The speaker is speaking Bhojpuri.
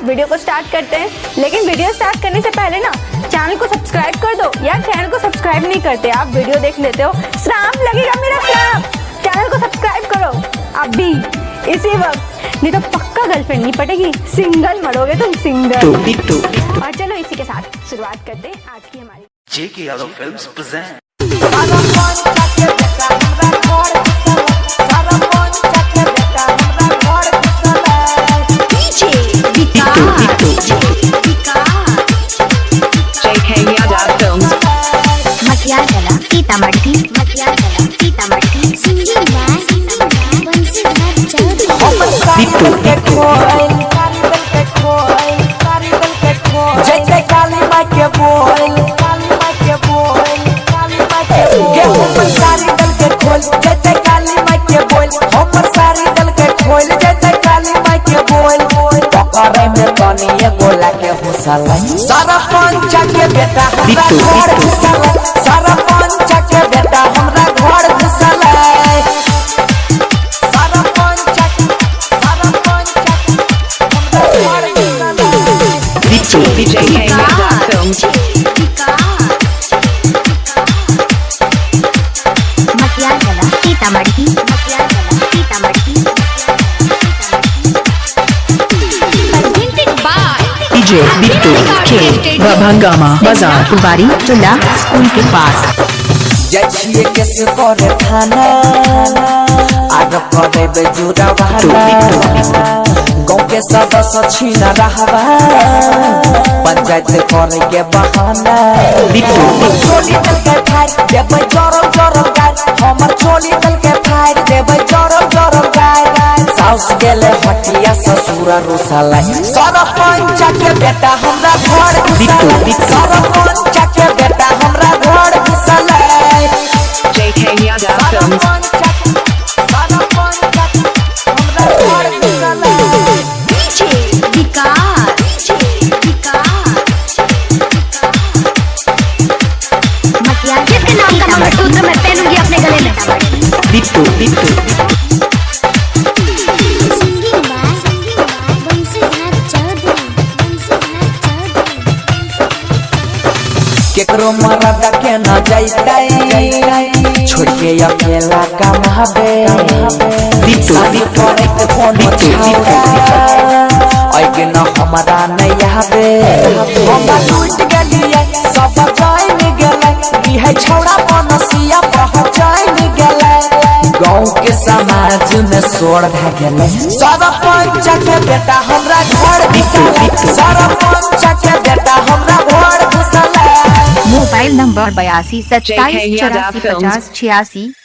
वीडियो को स्टार्ट करते हैं। लेकिन वीडियो स्टार्ट करने से पहले ना चैनल को सब्सक्राइब कर दो। यार चैनल को सब्सक्राइब नहीं करते, आप वीडियो देख लेते हो, श्राप लगेगा मेरा श्राप। चैनल को सब्सक्राइब करो अभी इसी वक्त, नहीं तो पक्का गर्लफ्रेंड नहीं पटेगी, सिंगल मरोगे तुम, सिंगल। और चलो इसी के साथ शुरुआत करते हैं आज की हमारी जेके यादव फिल्म्स प्रेजेंट। सीतामढ़ी जैसे काली माँ के बोल, हमर सारी दल के खोल, जैसे काली माँ के बोल, हमर सारी दल के खोल, जैसे काली माँ के बोल। पकड़े में तनी एगो लाके हुसल, सारा पंचा के बेटा हमरा घर घुसल, सारा पंचा के बेटा हमरा घर घुसल, सारा पंचा हमरा घर घुसल। सीतामढ़ी डीजे बिट्टू के भंगामा बाजार कुबारी चुला स्कूल के पास। जाइए कैसे करे थाना आग करे बेजुरा बहाना, गाँव के सदस्य छीना रहवा पंचायत करे के बहाना। छोली दल के फायर देवे जोरम जोरम गाय, हमर छोली दल के फायर देवे जोरम जोरम गाय। साउस गेले हटिया ससुरा रुसाला, सारा पंचा के बेटा हमरा घर घुसाला, सारा पंचा के बेटा हमरा घर घुसाला। जेके यादव फिल्म्स जिसके नाम का मंगलसूत्र मैं पहनूंगी अपने गले में। बिट्टू केकरो मरद के न जाइते, छोड़ के अकेला कमाबे, शादी करे के फोन उठावे, आइगे न हमारा नहीं आवे। हम लूट गेलिए सब जान गेले, बिहे छौड़ा बनसिया पहचान गेले, गाँव के समाज में सोड़ भ गेले। सारा पंचा के बेटा हमरा घर घुसल, सारा पंचा के बेटा हमरा घर घुसल। Mobile number 82 27 84 50 86।